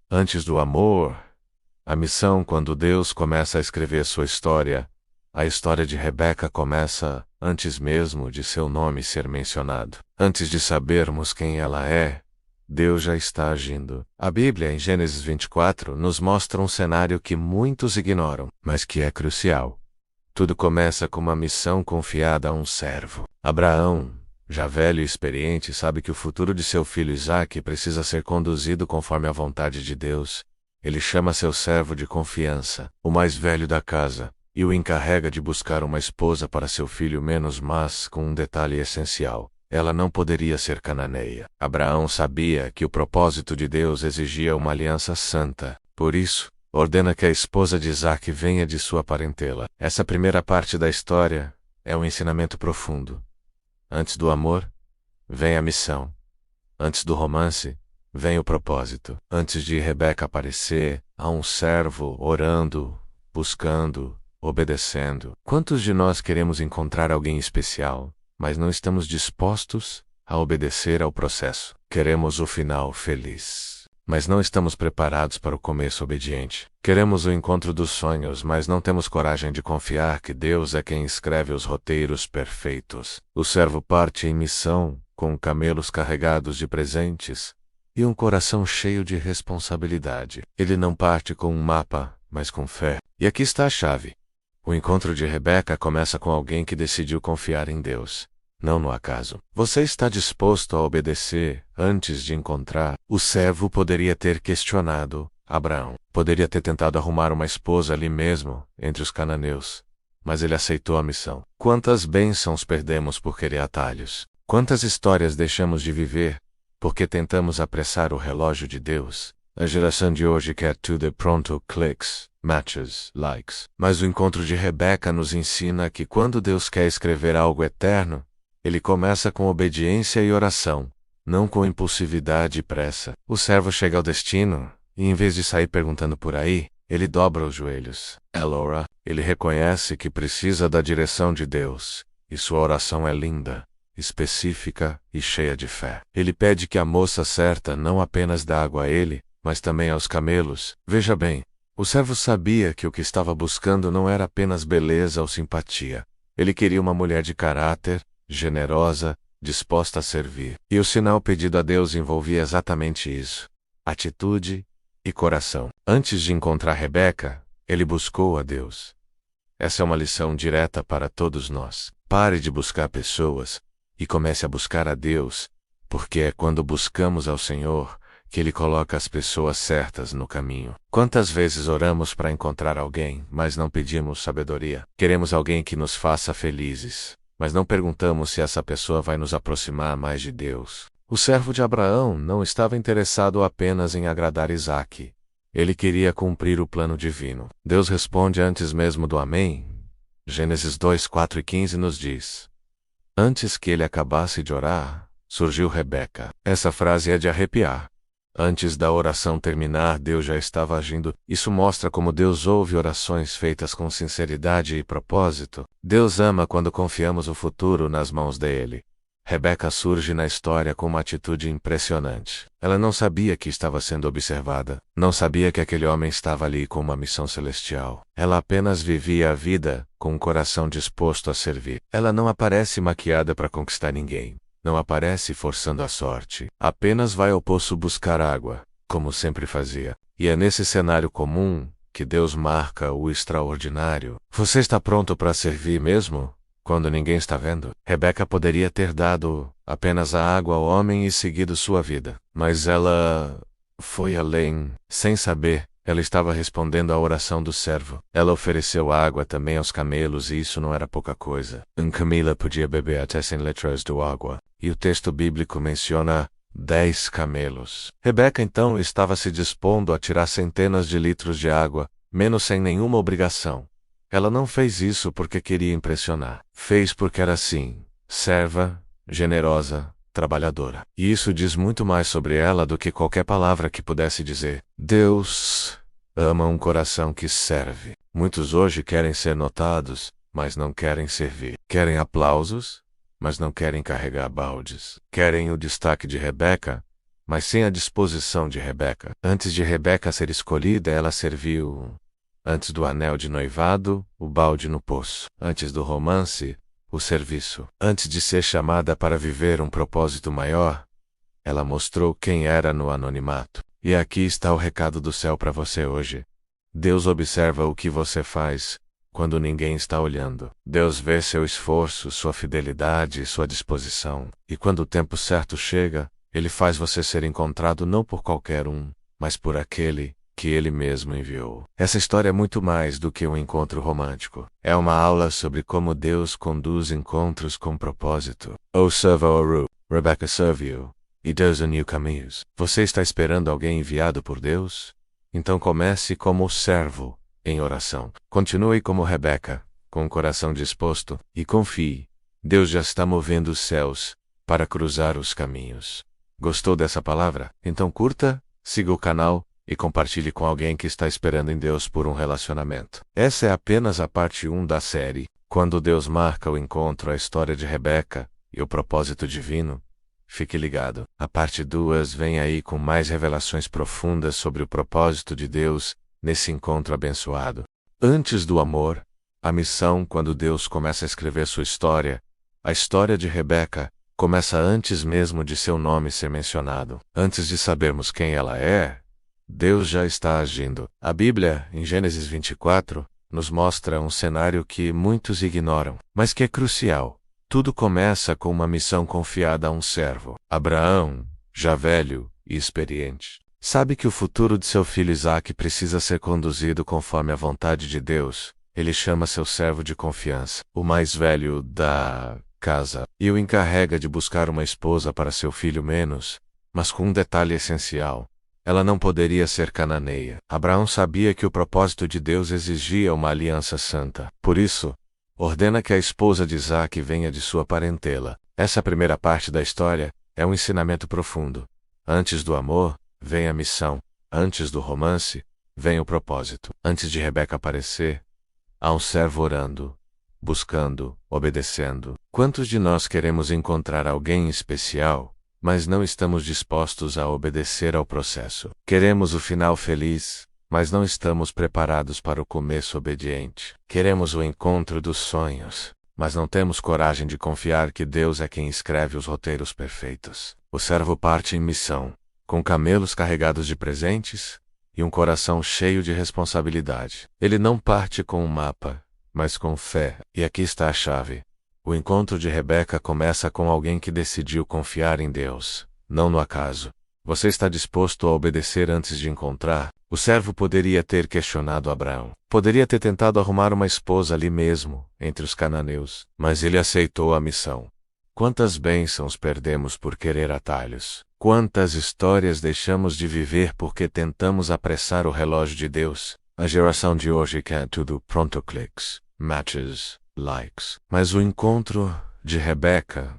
Antes do amor, a missão. Quando Deus começa a escrever sua história, a história de Rebeca começa antes mesmo de seu nome ser mencionado. Antes de sabermos quem ela é, Deus já está agindo. A Bíblia, em Gênesis 24, nos mostra um cenário que muitos ignoram, mas que é crucial. Tudo começa com uma missão confiada a um servo. Abraão, já velho e experiente, sabe que o futuro de seu filho Isaque precisa ser conduzido conforme a vontade de Deus. Ele chama seu servo de confiança, o mais velho da casa, e o encarrega de buscar uma esposa para seu filho mas com um detalhe essencial. Ela não poderia ser cananeia. Abraão sabia que o propósito de Deus exigia uma aliança santa. Por isso, ordena que a esposa de Isaque venha de sua parentela. Essa primeira parte da história é um ensinamento profundo. Antes do amor, vem a missão. Antes do romance, vem o propósito. Antes de Rebeca aparecer, há um servo orando, buscando, obedecendo. Quantos de nós queremos encontrar alguém especial, mas não estamos dispostos a obedecer ao processo? Queremos o final feliz, mas não estamos preparados para o começo obediente. Queremos o encontro dos sonhos, mas não temos coragem de confiar que Deus é quem escreve os roteiros perfeitos. O servo parte em missão, com camelos carregados de presentes e um coração cheio de responsabilidade. Ele não parte com um mapa, mas com fé. E aqui está a chave. O encontro de Rebeca começa com alguém que decidiu confiar em Deus, não no acaso. Você está disposto a obedecer antes de encontrar? O servo poderia ter questionado Abraão. Poderia ter tentado arrumar uma esposa ali mesmo, entre os cananeus. Mas ele aceitou a missão. Quantas bênçãos perdemos por querer atalhos? Quantas histórias deixamos de viver porque tentamos apressar o relógio de Deus? A geração de hoje quer tudo pronto, cliques, matches, likes. Mas o encontro de Rebeca nos ensina que quando Deus quer escrever algo eterno, Ele começa com obediência e oração, não com impulsividade e pressa. O servo chega ao destino, e em vez de sair perguntando por aí, ele dobra os joelhos. Elora, ele reconhece que precisa da direção de Deus, e sua oração é linda, específica e cheia de fé. Ele pede que a moça certa não apenas dê água a ele, mas também aos camelos. Veja bem, o servo sabia que o que estava buscando não era apenas beleza ou simpatia. Ele queria uma mulher de caráter, generosa, disposta a servir. E o sinal pedido a Deus envolvia exatamente isso: atitude e coração. Antes de encontrar Rebeca, ele buscou a Deus. Essa é uma lição direta para todos nós. Pare de buscar pessoas e comece a buscar a Deus, porque é quando buscamos ao Senhor que Ele coloca as pessoas certas no caminho. Quantas vezes oramos para encontrar alguém, mas não pedimos sabedoria? Queremos alguém que nos faça felizes, mas não perguntamos se essa pessoa vai nos aproximar mais de Deus. O servo de Abraão não estava interessado apenas em agradar Isaque. Ele queria cumprir o plano divino. Deus responde antes mesmo do amém. Gênesis 2, 4 e 15 nos diz: antes que ele acabasse de orar, surgiu Rebeca. Essa frase é de arrepiar. Antes da oração terminar, Deus já estava agindo. Isso mostra como Deus ouve orações feitas com sinceridade e propósito. Deus ama quando confiamos o futuro nas mãos dele. Rebeca surge na história com uma atitude impressionante. Ela não sabia que estava sendo observada. Não sabia que aquele homem estava ali com uma missão celestial. Ela apenas vivia a vida com um coração disposto a servir. Ela não aparece maquiada para conquistar ninguém. Não aparece forçando a sorte. Apenas vai ao poço buscar água, como sempre fazia. E é nesse cenário comum que Deus marca o extraordinário. Você está pronto para servir mesmo? Quando ninguém está vendo? Rebeca poderia ter dado apenas a água ao homem e seguido sua vida. Mas ela foi além. Sem saber, ela estava respondendo à oração do servo. Ela ofereceu água também aos camelos e isso não era pouca coisa. Camila podia beber até 100 litros de água. E o texto bíblico menciona 10 camelos. Rebeca então estava se dispondo a tirar centenas de litros de água, menos sem nenhuma obrigação. Ela não fez isso porque queria impressionar. Fez porque era assim, serva, generosa, trabalhadora. E isso diz muito mais sobre ela do que qualquer palavra que pudesse dizer. Deus ama um coração que serve. Muitos hoje querem ser notados, mas não querem servir. Querem aplausos, mas não querem carregar baldes. Querem o destaque de Rebeca, mas sem a disposição de Rebeca. Antes de Rebeca ser escolhida, ela serviu. Antes do anel de noivado, o balde no poço. Antes do romance, o serviço. Antes de ser chamada para viver um propósito maior, ela mostrou quem era no anonimato. E aqui está o recado do céu para você hoje. Deus observa o que você faz quando ninguém está olhando. Deus vê seu esforço, sua fidelidade e sua disposição. E quando o tempo certo chega, Ele faz você ser encontrado não por qualquer um, mas por aquele que Ele mesmo enviou. Essa história é muito mais do que um encontro romântico. É uma aula sobre como Deus conduz encontros com propósito. O serva oru, Rebecca serviu, e Deus uniu caminhos. Você está esperando alguém enviado por Deus? Então comece como o servo, em oração. Continue como Rebeca, com o coração disposto, e confie. Deus já está movendo os céus para cruzar os caminhos. Gostou dessa palavra? Então curta, siga o canal e compartilhe com alguém que está esperando em Deus por um relacionamento. Essa é apenas a parte 1 da série, quando Deus marca o encontro, a história de Rebeca e o propósito divino. Fique ligado. A parte 2 vem aí com mais revelações profundas sobre o propósito de Deus nesse encontro abençoado. Antes do amor, a missão, quando Deus começa a escrever sua história, a história de Rebeca começa antes mesmo de seu nome ser mencionado. Antes de sabermos quem ela é, Deus já está agindo. A Bíblia, em Gênesis 24, nos mostra um cenário que muitos ignoram, mas que é crucial. Tudo começa com uma missão confiada a um servo. Abraão, já velho e experiente, sabe que o futuro de seu filho Isaque precisa ser conduzido conforme a vontade de Deus. Ele chama seu servo de confiança, o mais velho da casa, e o encarrega de buscar uma esposa para seu filho menos, mas com um detalhe essencial. Ela não poderia ser cananeia. Abraão sabia que o propósito de Deus exigia uma aliança santa. Por isso, ordena que a esposa de Isaque venha de sua parentela. Essa primeira parte da história é um ensinamento profundo. Antes do amor, vem a missão. Antes do romance, vem o propósito. Antes de Rebeca aparecer, há um servo orando, buscando, obedecendo. Quantos de nós queremos encontrar alguém especial, mas não estamos dispostos a obedecer ao processo? Queremos o final feliz, mas não estamos preparados para o começo obediente. Queremos o encontro dos sonhos, mas não temos coragem de confiar que Deus é quem escreve os roteiros perfeitos. O servo parte em missão, com camelos carregados de presentes e um coração cheio de responsabilidade. Ele não parte com um mapa, mas com fé. E aqui está a chave. O encontro de Rebeca começa com alguém que decidiu confiar em Deus, não no acaso. Você está disposto a obedecer antes de encontrar? O servo poderia ter questionado Abraão. Poderia ter tentado arrumar uma esposa ali mesmo, entre os cananeus. Mas ele aceitou a missão. Quantas bênçãos perdemos por querer atalhos? Quantas histórias deixamos de viver porque tentamos apressar o relógio de Deus? A geração de hoje quer tudo pronto, cliques, matches, likes. Mas o encontro de Rebeca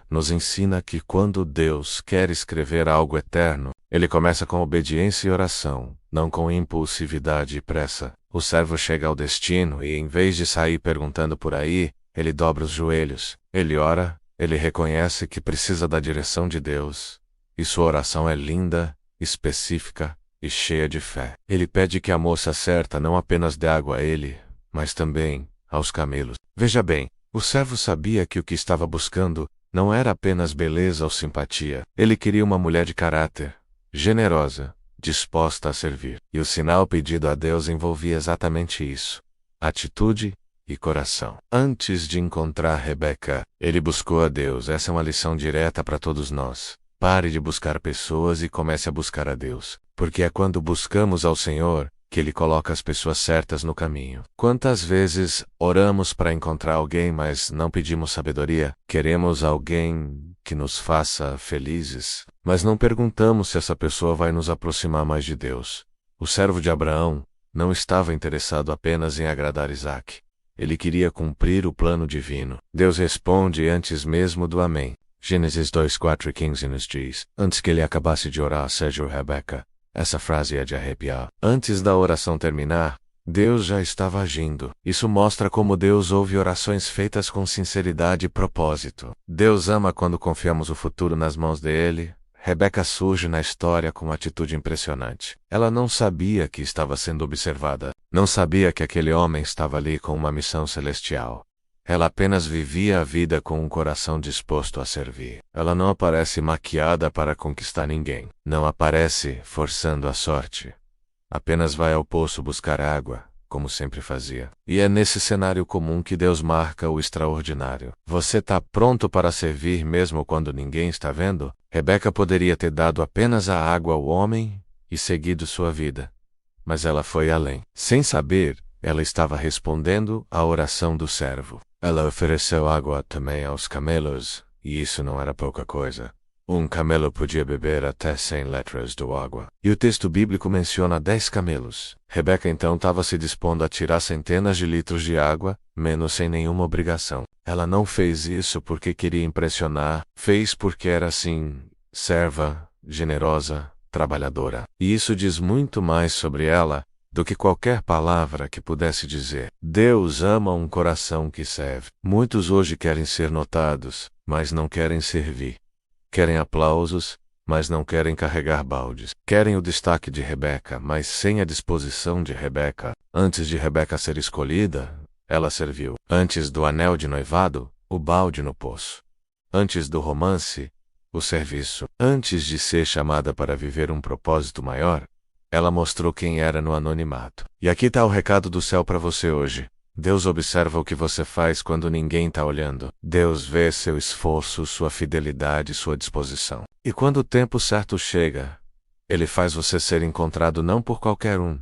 nos ensina que quando Deus quer escrever algo eterno, Ele começa com obediência e oração, não com impulsividade e pressa. O servo chega ao destino e, em vez de sair perguntando por aí, ele dobra os joelhos, ele ora, ele reconhece que precisa da direção de Deus. E sua oração é linda, específica e cheia de fé. Ele pede que a moça certa não apenas dê água a ele, mas também aos camelos. Veja bem, o servo sabia que o que estava buscando não era apenas beleza ou simpatia. Ele queria uma mulher de caráter, generosa, disposta a servir. E o sinal pedido a Deus envolvia exatamente isso: atitude e coração. Antes de encontrar Rebeca, ele buscou a Deus. Essa é uma lição direta para todos nós. Pare de buscar pessoas e comece a buscar a Deus, porque é quando buscamos ao Senhor que Ele coloca as pessoas certas no caminho. Quantas vezes oramos para encontrar alguém, mas não pedimos sabedoria? Queremos alguém que nos faça felizes, mas não perguntamos se essa pessoa vai nos aproximar mais de Deus. O servo de Abraão não estava interessado apenas em agradar Isaque. Ele queria cumprir o plano divino. Deus responde antes mesmo do amém. Gênesis 2:4-15 nos diz: antes que ele acabasse de orar a Sérgio Rebeca. Essa frase é de arrepiar. Antes da oração terminar, Deus já estava agindo. Isso mostra como Deus ouve orações feitas com sinceridade e propósito. Deus ama quando confiamos o futuro nas mãos dele. Rebeca surge na história com uma atitude impressionante. Ela não sabia que estava sendo observada. Não sabia que aquele homem estava ali com uma missão celestial. Ela apenas vivia a vida com um coração disposto a servir. Ela não aparece maquiada para conquistar ninguém. Não aparece forçando a sorte. Apenas vai ao poço buscar água, como sempre fazia. E é nesse cenário comum que Deus marca o extraordinário. Você está pronto para servir mesmo quando ninguém está vendo? Rebeca poderia ter dado apenas a água ao homem e seguido sua vida. Mas ela foi além. Sem saber, ela estava respondendo à oração do servo. Ela ofereceu água também aos camelos, e isso não era pouca coisa. Um camelo podia beber até 100 litros de água. E o texto bíblico menciona 10 camelos. Rebeca então estava se dispondo a tirar centenas de litros de água, menos sem nenhuma obrigação. Ela não fez isso porque queria impressionar, fez porque era assim, serva, generosa, trabalhadora. E isso diz muito mais sobre ela do que qualquer palavra que pudesse dizer. Deus ama um coração que serve. Muitos hoje querem ser notados, mas não querem servir. Querem aplausos, mas não querem carregar baldes. Querem o destaque de Rebeca, mas sem a disposição de Rebeca. Antes de Rebeca ser escolhida, ela serviu. Antes do anel de noivado, o balde no poço. Antes do romance, o serviço. Antes de ser chamada para viver um propósito maior, ela mostrou quem era no anonimato. E aqui está o recado do céu para você hoje. Deus observa o que você faz quando ninguém está olhando. Deus vê seu esforço, sua fidelidade, sua disposição. E quando o tempo certo chega, Ele faz você ser encontrado não por qualquer um,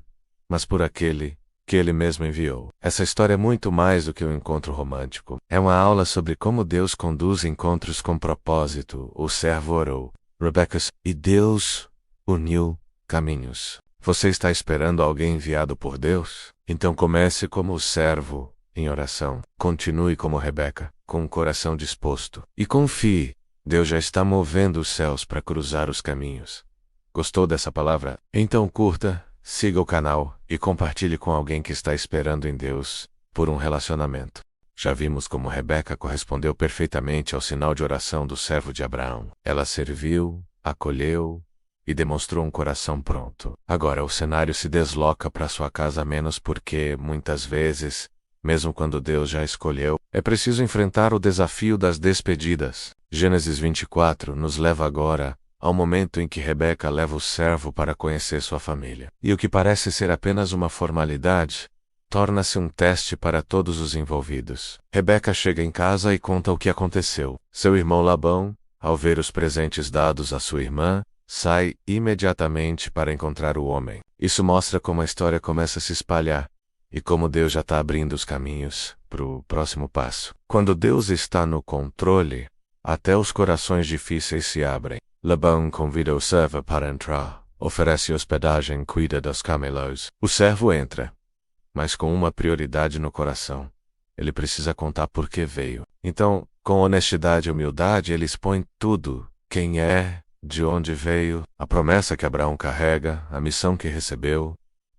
mas por aquele que Ele mesmo enviou. Essa história é muito mais do que um encontro romântico. É uma aula sobre como Deus conduz encontros com propósito. O servo orou, Rebeca, e Deus uniu caminhos. Você está esperando alguém enviado por Deus? Então comece como o servo, em oração. Continue como Rebeca, com o coração disposto. E confie, Deus já está movendo os céus para cruzar os caminhos. Gostou dessa palavra? Então curta, siga o canal e compartilhe com alguém que está esperando em Deus por um relacionamento. Já vimos como Rebeca correspondeu perfeitamente ao sinal de oração do servo de Abraão. Ela serviu, acolheu e demonstrou um coração pronto. Agora o cenário se desloca para sua casa menos porque, muitas vezes, mesmo quando Deus já escolheu, é preciso enfrentar o desafio das despedidas. Gênesis 24 nos leva agora ao momento em que Rebeca leva o servo para conhecer sua família. E o que parece ser apenas uma formalidade, torna-se um teste para todos os envolvidos. Rebeca chega em casa e conta o que aconteceu. Seu irmão Labão, ao ver os presentes dados à sua irmã, sai imediatamente para encontrar o homem. Isso mostra como a história começa a se espalhar e como Deus já está abrindo os caminhos para o próximo passo. Quando Deus está no controle, até os corações difíceis se abrem. Labão convida o servo para entrar, oferece hospedagem, cuida dos camelos. O servo entra, mas com uma prioridade no coração. Ele precisa contar por que veio. Então, com honestidade e humildade, ele expõe tudo: quem é, de onde veio, a promessa que Abraão carrega, a missão que recebeu,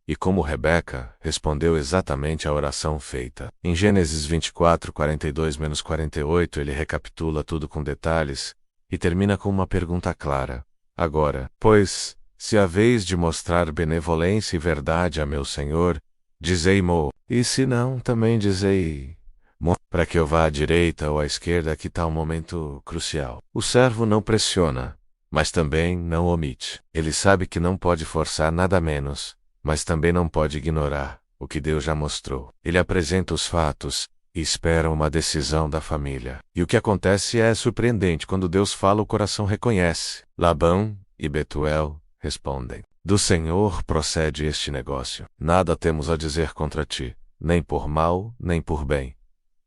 e como Rebeca respondeu exatamente à oração feita. Em Gênesis 24, 42-48, ele recapitula tudo com detalhes e termina com uma pergunta clara. Agora, pois, se haveis de mostrar benevolência e verdade a meu Senhor, dizei-mo, e se não, também dizei-mo, para que eu vá à direita ou à esquerda, que está um momento crucial. O servo não pressiona, mas também não omite. Ele sabe que não pode forçar nada menos, mas também não pode ignorar o que Deus já mostrou. Ele apresenta os fatos e espera uma decisão da família. E o que acontece é surpreendente. Quando Deus fala, o coração reconhece. Labão e Betuel respondem: do Senhor procede este negócio. Nada temos a dizer contra ti, nem por mal, nem por bem.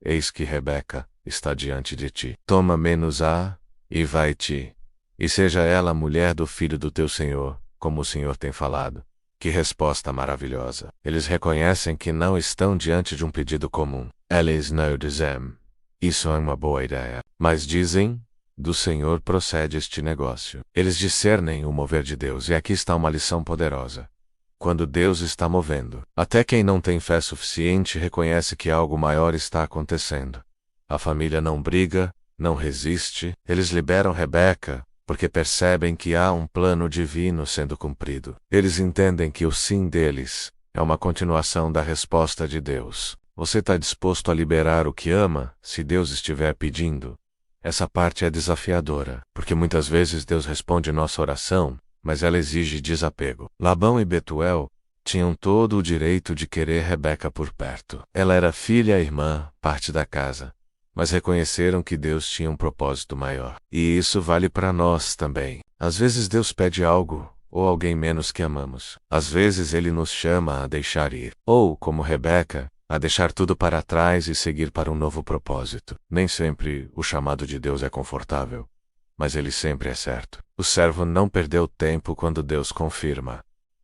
Eis que Rebeca está diante de ti. Toma menos a e vai-te, e seja ela a mulher do filho do teu senhor, como o Senhor tem falado. Que resposta maravilhosa! Eles reconhecem que não estão diante de um pedido comum. Eles não dizem: isso é uma boa ideia. Mas dizem: do Senhor procede este negócio. Eles discernem o mover de Deus, e aqui está uma lição poderosa. Quando Deus está movendo, até quem não tem fé suficiente reconhece que algo maior está acontecendo. A família não briga, não resiste, eles liberam Rebeca, porque percebem que há um plano divino sendo cumprido. Eles entendem que o sim deles é uma continuação da resposta de Deus. Você está disposto a liberar o que ama, se Deus estiver pedindo? Essa parte é desafiadora, porque muitas vezes Deus responde nossa oração, mas ela exige desapego. Labão e Betuel tinham todo o direito de querer Rebeca por perto. Ela era filha e irmã, parte da casa, mas reconheceram que Deus tinha um propósito maior. E isso vale para nós também. Às vezes Deus pede algo, ou alguém menos que amamos. Às vezes Ele nos chama a deixar ir, ou, como Rebeca, a deixar tudo para trás e seguir para um novo propósito. Nem sempre o chamado de Deus é confortável, mas ele sempre é certo. O servo não perdeu tempo quando Deus confirma.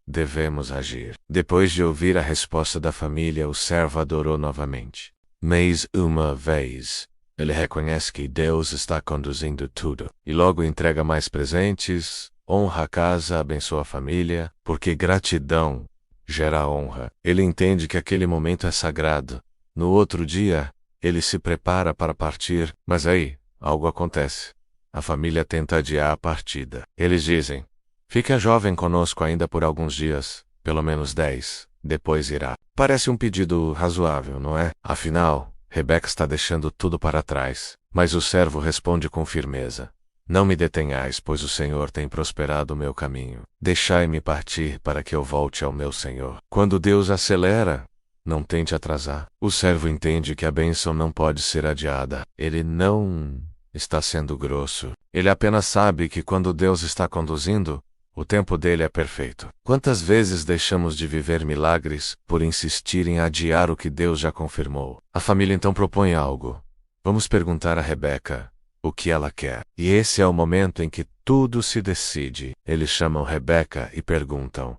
Devemos agir. Depois de ouvir a resposta da família, o servo adorou novamente. Mais uma vez, ele reconhece que Deus está conduzindo tudo, e logo entrega mais presentes, honra a casa, abençoa a família, porque gratidão gera honra. Ele entende que aquele momento é sagrado. No outro dia, ele se prepara para partir, mas aí, algo acontece. A família tenta adiar a partida. Eles dizem: fica jovem conosco ainda por alguns dias, pelo menos 10, depois irá. Parece um pedido razoável, não é? Afinal, Rebeca está deixando tudo para trás. Mas o servo responde com firmeza: não me detenhais, pois o Senhor tem prosperado o meu caminho. Deixai-me partir para que eu volte ao meu Senhor. Quando Deus acelera, não tente atrasar. O servo entende que a bênção não pode ser adiada. Ele não está sendo grosso. Ele apenas sabe que quando Deus está conduzindo, o tempo dele é perfeito. Quantas vezes deixamos de viver milagres por insistir em adiar o que Deus já confirmou? A família então propõe algo. Vamos perguntar a Rebeca o que ela quer. E esse é o momento em que tudo se decide. Eles chamam Rebeca e perguntam: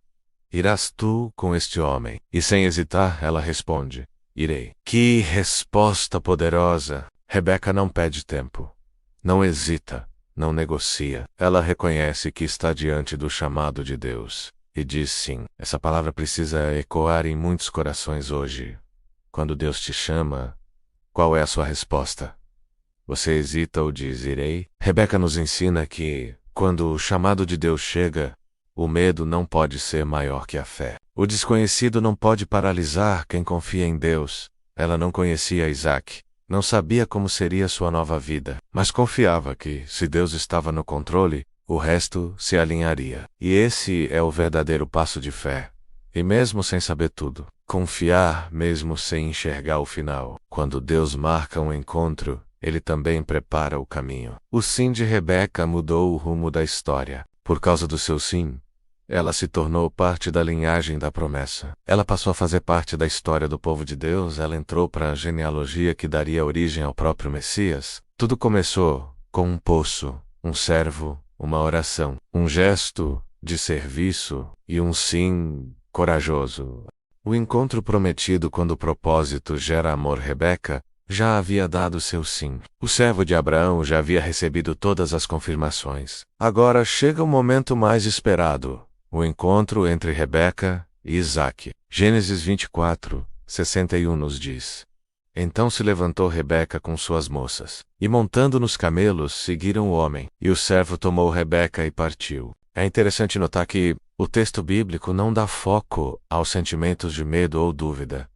irás tu com este homem? E sem hesitar, ela responde: irei. Que resposta poderosa! Rebeca não pede tempo. Não hesita, não negocia. Ela reconhece que está diante do chamado de Deus e diz sim. Essa palavra precisa ecoar em muitos corações hoje. Quando Deus te chama, qual é a sua resposta? Você hesita ou diz irei? Rebeca nos ensina que, quando o chamado de Deus chega, o medo não pode ser maior que a fé. O desconhecido não pode paralisar quem confia em Deus. Ela não conhecia Isaac, não sabia como seria sua nova vida, mas confiava que, se Deus estava no controle, o resto se alinharia. E esse é o verdadeiro passo de fé. E mesmo sem saber tudo, confiar mesmo sem enxergar o final. Quando Deus marca um encontro, Ele também prepara o caminho. O sim de Rebeca mudou o rumo da história. Por causa do seu sim, ela se tornou parte da linhagem da promessa. Ela passou a fazer parte da história do povo de Deus, ela entrou para a genealogia que daria origem ao próprio Messias. Tudo começou com um poço, um servo, uma oração, um gesto de serviço e um sim corajoso. O encontro prometido quando o propósito gera amor. Rebeca já havia dado seu sim. O servo de Abraão já havia recebido todas as confirmações. Agora chega o momento mais esperado, o encontro entre Rebeca e Isaque. Gênesis 24, 61 nos diz: então se levantou Rebeca com suas moças, e montando nos camelos, seguiram o homem, e o servo tomou Rebeca e partiu. É interessante notar que o texto bíblico não dá foco aos sentimentos de medo ou dúvida.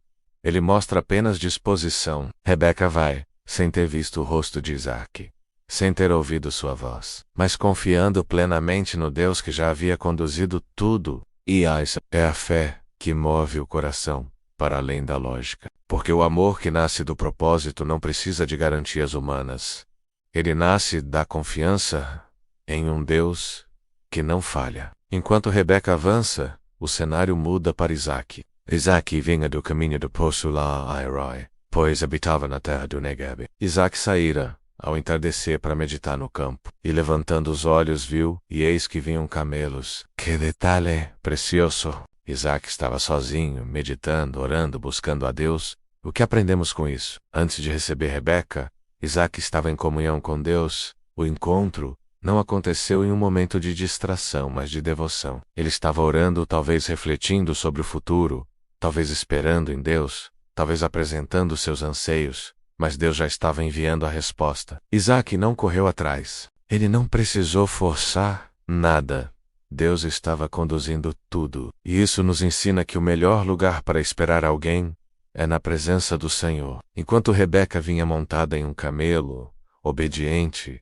Ele mostra apenas disposição. Rebeca vai, sem ter visto o rosto de Isaque, sem ter ouvido sua voz, mas confiando plenamente no Deus que já havia conduzido tudo. E essa é a fé que move o coração para além da lógica. Porque o amor que nasce do propósito não precisa de garantias humanas. Ele nasce da confiança em um Deus que não falha. Enquanto Rebeca avança, o cenário muda para Isaque. Isaque vinha do caminho do poço lá a Herói, pois habitava na terra do Negueb. Isaque saíra, ao entardecer, para meditar no campo, e levantando os olhos viu, e eis que vinham camelos. Que detalhe precioso! Isaque estava sozinho, meditando, orando, buscando a Deus. O que aprendemos com isso? Antes de receber Rebeca, Isaque estava em comunhão com Deus. O encontro não aconteceu em um momento de distração, mas de devoção. Ele estava orando, talvez refletindo sobre o futuro, talvez esperando em Deus, talvez apresentando seus anseios, mas Deus já estava enviando a resposta. Isaque não correu atrás. Ele não precisou forçar nada. Deus estava conduzindo tudo. E isso nos ensina que o melhor lugar para esperar alguém é na presença do Senhor. Enquanto Rebeca vinha montada em um camelo, obediente,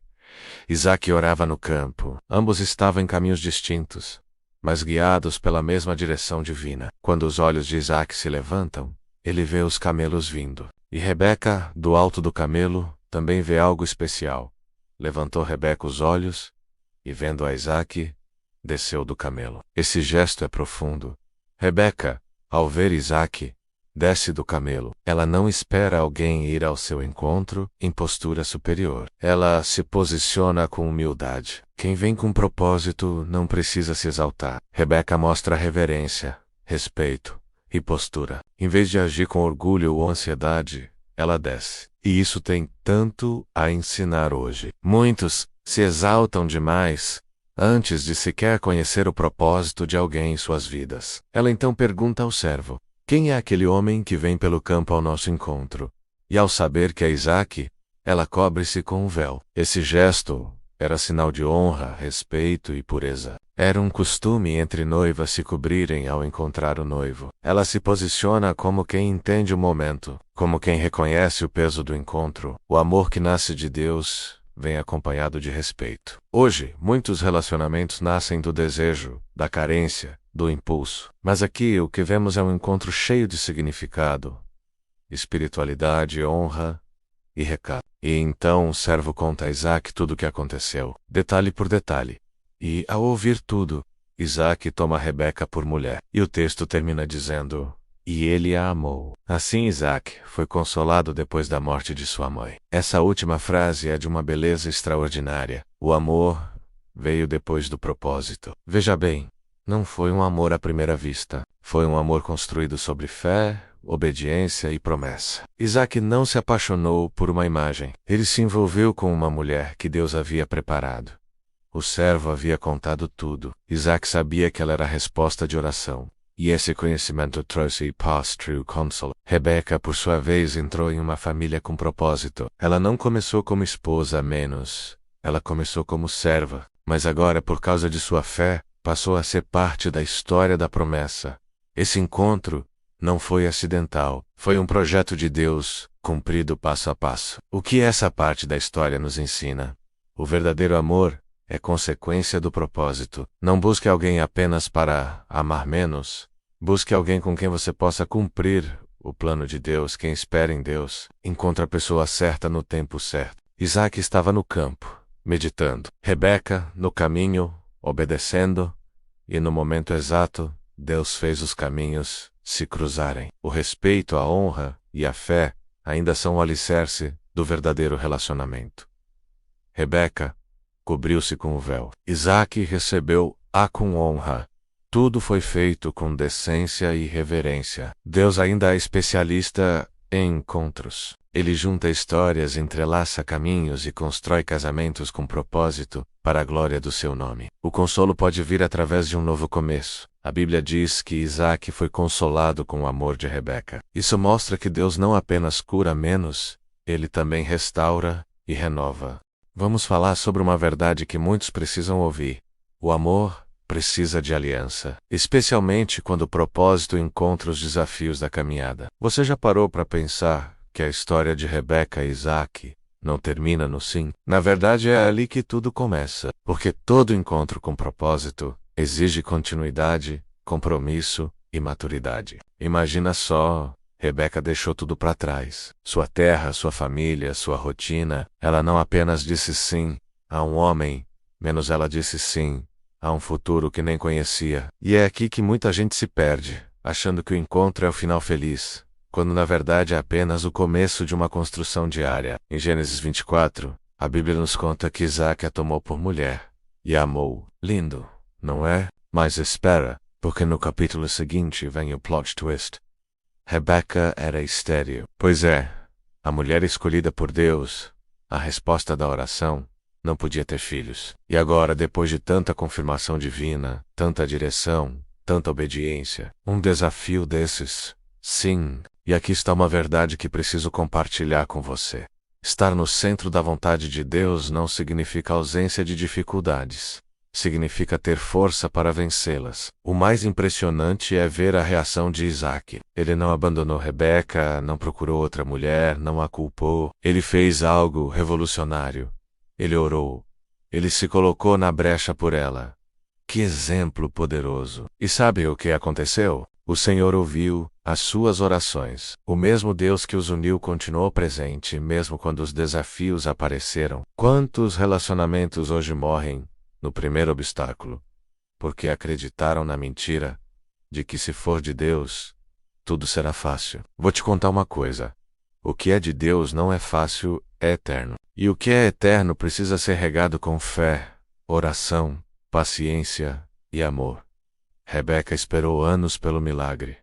Isaque orava no campo. Ambos estavam em caminhos distintos, mas guiados pela mesma direção divina. Quando os olhos de Isaque se levantam, ele vê os camelos vindo. E Rebeca, do alto do camelo, também vê algo especial. Levantou Rebeca os olhos e, vendo a Isaque, desceu do camelo. Esse gesto é profundo. Rebeca, ao ver Isaque, desce do camelo. Ela não espera alguém ir ao seu encontro em postura superior. Ela se posiciona com humildade. Quem vem com propósito não precisa se exaltar. Rebeca mostra reverência, respeito e postura. Em vez de agir com orgulho ou ansiedade, ela desce. E isso tem tanto a ensinar hoje. Muitos se exaltam demais antes de sequer conhecer o propósito de alguém em suas vidas. Ela então pergunta ao servo: quem é aquele homem que vem pelo campo ao nosso encontro? E ao saber que é Isaque, ela cobre-se com um véu. Esse gesto era sinal de honra, respeito e pureza. Era um costume entre noivas se cobrirem ao encontrar o noivo. Ela se posiciona como quem entende o momento, como quem reconhece o peso do encontro. O amor que nasce de Deus vem acompanhado de respeito. Hoje, muitos relacionamentos nascem do desejo, da carência, do impulso. Mas aqui o que vemos é um encontro cheio de significado, espiritualidade, honra e recado. E então o servo conta a Isaque tudo o que aconteceu, detalhe por detalhe. E, ao ouvir tudo, Isaque toma Rebeca por mulher. E o texto termina dizendo: e ele a amou. Assim Isaque foi consolado depois da morte de sua mãe. Essa última frase é de uma beleza extraordinária. O amor veio depois do propósito. Veja bem, não foi um amor à primeira vista. Foi um amor construído sobre fé, obediência e promessa. Isaque não se apaixonou por uma imagem. Ele se envolveu com uma mulher que Deus havia preparado. O servo havia contado tudo. Isaque sabia que ela era a resposta de oração. E esse conhecimento trouxe paz, true console. Rebeca, por sua vez, entrou em uma família com propósito. Ela não começou como esposa a menos. Ela começou como serva. Mas agora, por causa de sua fé, passou a ser parte da história da promessa. Esse encontro não foi acidental. Foi um projeto de Deus, cumprido passo a passo. O que essa parte da história nos ensina? O verdadeiro amor é consequência do propósito. Não busque alguém apenas para amar menos. Busque alguém com quem você possa cumprir o plano de Deus. Quem espera em Deus encontra a pessoa certa no tempo certo. Isaque estava no campo, meditando. Rebeca, no caminho, obedecendo. E no momento exato, Deus fez os caminhos se cruzarem. O respeito, a honra e a fé ainda são o alicerce do verdadeiro relacionamento. Rebeca cobriu-se com o véu. Isaque recebeu-a com honra. Tudo foi feito com decência e reverência. Deus ainda é especialista em encontros. Ele junta histórias, entrelaça caminhos e constrói casamentos com propósito para a glória do seu nome. O consolo pode vir através de um novo começo. A Bíblia diz que Isaque foi consolado com o amor de Rebeca. Isso mostra que Deus não apenas cura menos, Ele também restaura e renova. Vamos falar sobre uma verdade que muitos precisam ouvir. O amor precisa de aliança, especialmente quando o propósito encontra os desafios da caminhada. Você já parou para pensar que a história de Rebeca e Isaque não termina no sim? Na verdade, é ali que tudo começa, porque todo encontro com propósito exige continuidade, compromisso e maturidade. Imagina só, Rebeca deixou tudo para trás. Sua terra, sua família, sua rotina. Ela não apenas disse sim a um homem, menos ela disse sim a um futuro que nem conhecia. E é aqui que muita gente se perde, achando que o encontro é o final feliz, quando na verdade é apenas o começo de uma construção diária. Em Gênesis 24, a Bíblia nos conta que Isaque a tomou por mulher e a amou. Lindo, não é? Mas espera, porque no capítulo seguinte vem o plot twist. Rebeca era estéril. Pois é, a mulher escolhida por Deus, a resposta da oração, não podia ter filhos. E agora, depois de tanta confirmação divina, tanta direção, tanta obediência, um desafio desses? Sim, e aqui está uma verdade que preciso compartilhar com você. Estar no centro da vontade de Deus não significa ausência de dificuldades. Significa ter força para vencê-las. O mais impressionante é ver a reação de Isaac. Ele não abandonou Rebeca, não procurou outra mulher, não a culpou. Ele fez algo revolucionário. Ele orou. Ele se colocou na brecha por ela. Que exemplo poderoso! E sabe o que aconteceu? O Senhor ouviu as suas orações. O mesmo Deus que os uniu continuou presente, mesmo quando os desafios apareceram. Quantos relacionamentos hoje morrem no primeiro obstáculo? Porque acreditaram na mentira de que se for de Deus, tudo será fácil. Vou te contar uma coisa. O que é de Deus não é fácil, é eterno. E o que é eterno precisa ser regado com fé, oração, paciência e amor. Rebeca esperou anos pelo milagre,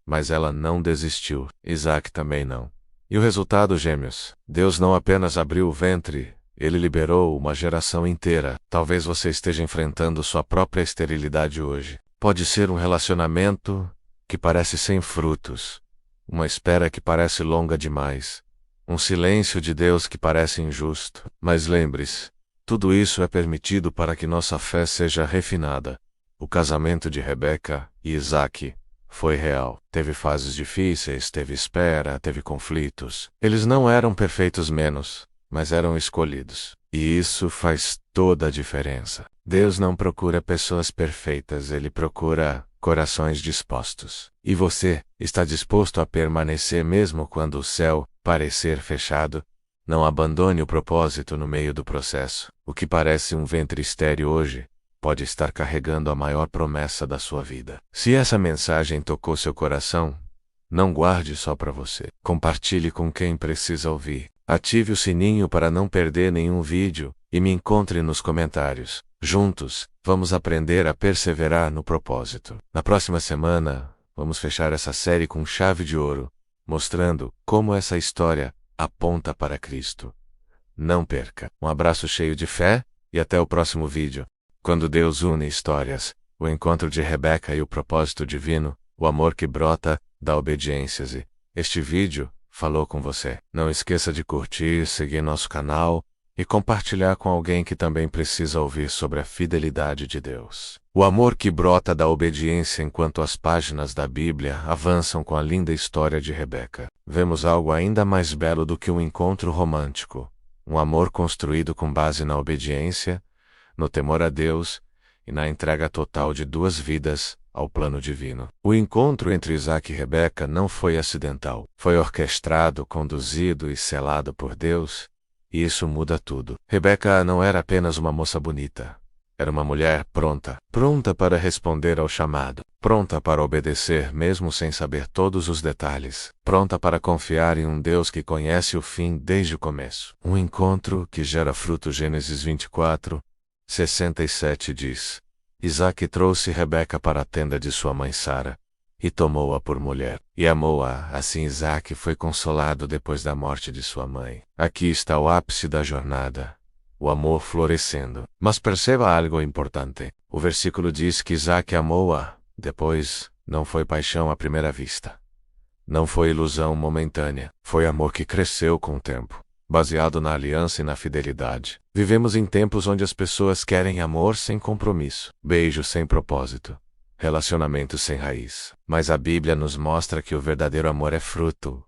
mas ela não desistiu. Isaac também não. E o resultado, gêmeos? Deus não apenas abriu o ventre, Ele liberou uma geração inteira. Talvez você esteja enfrentando sua própria esterilidade hoje. Pode ser um relacionamento que parece sem frutos, uma espera que parece longa demais, um silêncio de Deus que parece injusto. Mas lembre-se, tudo isso é permitido para que nossa fé seja refinada. O casamento de Rebeca e Isaac foi real. Teve fases difíceis, teve espera, teve conflitos. Eles não eram perfeitos menos, mas eram escolhidos. E isso faz toda a diferença. Deus não procura pessoas perfeitas, Ele procura corações dispostos. E você está disposto a permanecer mesmo quando o céu parecer fechado? Não abandone o propósito no meio do processo. O que parece um ventre estéril hoje pode estar carregando a maior promessa da sua vida. Se essa mensagem tocou seu coração, não guarde só para você. Compartilhe com quem precisa ouvir. Ative o sininho para não perder nenhum vídeo e me encontre nos comentários. Juntos, vamos aprender a perseverar no propósito. Na próxima semana, vamos fechar essa série com chave de ouro, mostrando como essa história aponta para Cristo. Não perca. Um abraço cheio de fé e até o próximo vídeo. Quando Deus une histórias, o encontro de Rebeca e o propósito divino, o amor que brota da obediência. Este vídeo falou com você. Não esqueça de curtir, seguir nosso canal e compartilhar com alguém que também precisa ouvir sobre a fidelidade de Deus. O amor que brota da obediência enquanto as páginas da Bíblia avançam com a linda história de Rebeca. Vemos algo ainda mais belo do que um encontro romântico. Um amor construído com base na obediência, no temor a Deus e na entrega total de duas vidas ao plano divino. O encontro entre Isaac e Rebeca não foi acidental. Foi orquestrado, conduzido e selado por Deus, e isso muda tudo. Rebeca não era apenas uma moça bonita. Era uma mulher pronta. Pronta para responder ao chamado. Pronta para obedecer mesmo sem saber todos os detalhes. Pronta para confiar em um Deus que conhece o fim desde o começo. Um encontro que gera fruto. Gênesis 24:67 diz: Isaac trouxe Rebeca para a tenda de sua mãe Sara, e tomou-a por mulher, e amou-a. Assim Isaac foi consolado depois da morte de sua mãe. Aqui está o ápice da jornada, o amor florescendo. Mas perceba algo importante. O versículo diz que Isaac amou-a. Depois, não foi paixão à primeira vista. Não foi ilusão momentânea. Foi amor que cresceu com o tempo, baseado na aliança e na fidelidade. Vivemos em tempos onde as pessoas querem amor sem compromisso, beijo sem propósito, relacionamento sem raiz. Mas a Bíblia nos mostra que o verdadeiro amor é fruto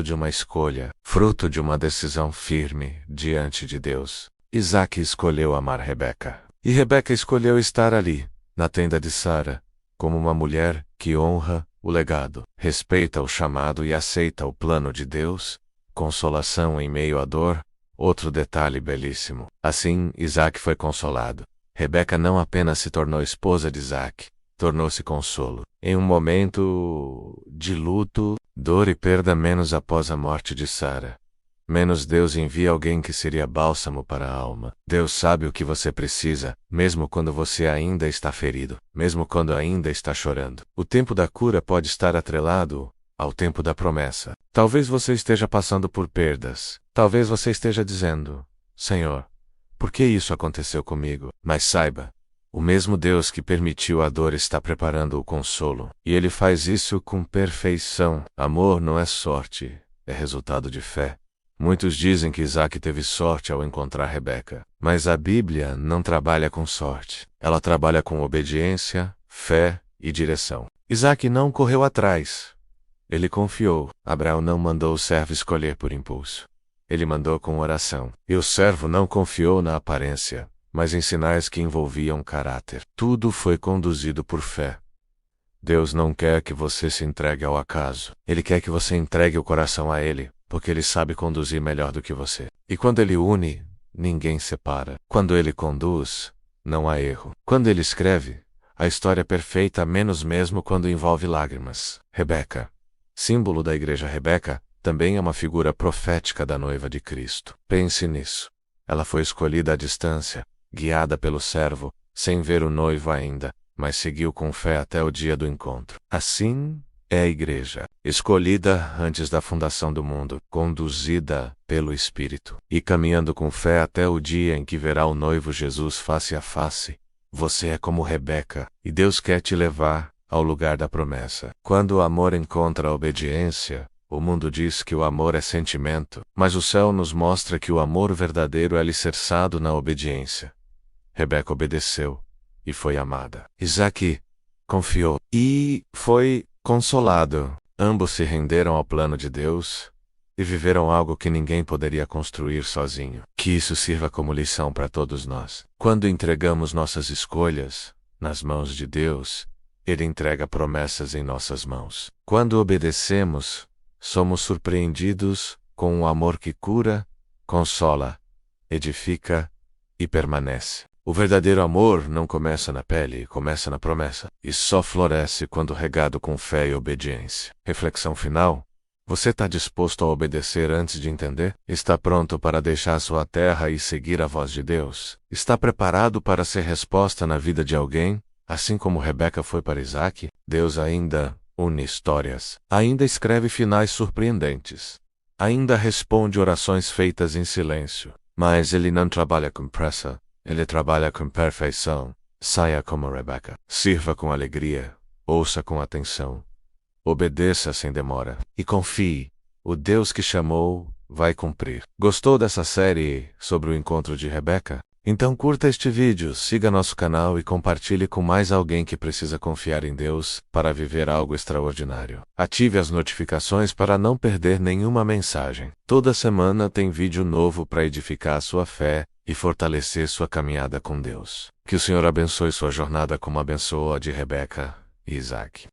de uma escolha, fruto de uma decisão firme diante de Deus. Isaac escolheu amar Rebeca. E Rebeca escolheu estar ali, na tenda de Sara, como uma mulher que honra o legado, respeita o chamado e aceita o plano de Deus. Consolação em meio à dor, outro detalhe belíssimo. Assim, Isaac foi consolado. Rebeca não apenas se tornou esposa de Isaac, tornou-se consolo. Em um momento de luto, dor e perda, menos após a morte de Sara, menos Deus envia alguém que seria bálsamo para a alma. Deus sabe o que você precisa, mesmo quando você ainda está ferido, mesmo quando ainda está chorando. O tempo da cura pode estar atrelado ao tempo da promessa. Talvez você esteja passando por perdas. Talvez você esteja dizendo: Senhor, por que isso aconteceu comigo? Mas saiba, o mesmo Deus que permitiu a dor está preparando o consolo. E Ele faz isso com perfeição. Amor não é sorte, é resultado de fé, Muitos dizem que Isaac teve sorte ao encontrar Rebeca, mas a Bíblia não trabalha com sorte. Ela trabalha com obediência, fé e direção. Isaac não correu atrás. Ele confiou. Abraão não mandou o servo escolher por impulso. Ele mandou com oração. E o servo não confiou na aparência, mas em sinais que envolviam caráter. Tudo foi conduzido por fé. Deus não quer que você se entregue ao acaso. Ele quer que você entregue o coração a Ele, porque Ele sabe conduzir melhor do que você. E quando Ele une, ninguém separa. Quando Ele conduz, não há erro. Quando Ele escreve, a história é perfeita, menos mesmo quando envolve lágrimas. Rebeca, símbolo da igreja. Rebeca também é uma figura profética da noiva de Cristo. Pense nisso. Ela foi escolhida à distância, guiada pelo servo, sem ver o noivo ainda, mas seguiu com fé até o dia do encontro. Assim é a igreja, escolhida antes da fundação do mundo, conduzida pelo Espírito, e caminhando com fé até o dia em que verá o noivo Jesus face a face. Você é como Rebeca, e Deus quer te levar ao lugar da promessa. Quando o amor encontra a obediência, o mundo diz que o amor é sentimento, mas o céu nos mostra que o amor verdadeiro é alicerçado na obediência. Rebeca obedeceu e foi amada. Isaac confiou e foi consolado. Ambos se renderam ao plano de Deus e viveram algo que ninguém poderia construir sozinho. Que isso sirva como lição para todos nós. Quando entregamos nossas escolhas nas mãos de Deus, Ele entrega promessas em nossas mãos. Quando obedecemos, somos surpreendidos com um amor que cura, consola, edifica e permanece. O verdadeiro amor não começa na pele, começa na promessa, e só floresce quando regado com fé e obediência. Reflexão final: você está disposto a obedecer antes de entender? Está pronto para deixar sua terra e seguir a voz de Deus? Está preparado para ser resposta na vida de alguém, assim como Rebeca foi para Isaac? Deus ainda une histórias, ainda escreve finais surpreendentes, ainda responde orações feitas em silêncio, mas Ele não trabalha com pressa. Ele trabalha com perfeição. Saia como Rebeca. Sirva com alegria. Ouça com atenção. Obedeça sem demora. E confie. O Deus que chamou vai cumprir. Gostou dessa série sobre o encontro de Rebeca? Então curta este vídeo, siga nosso canal e compartilhe com mais alguém que precisa confiar em Deus para viver algo extraordinário. Ative as notificações para não perder nenhuma mensagem. Toda semana tem vídeo novo para edificar sua fé e fortalecer sua caminhada com Deus. Que o Senhor abençoe sua jornada como abençoou a de Rebeca e Isaac.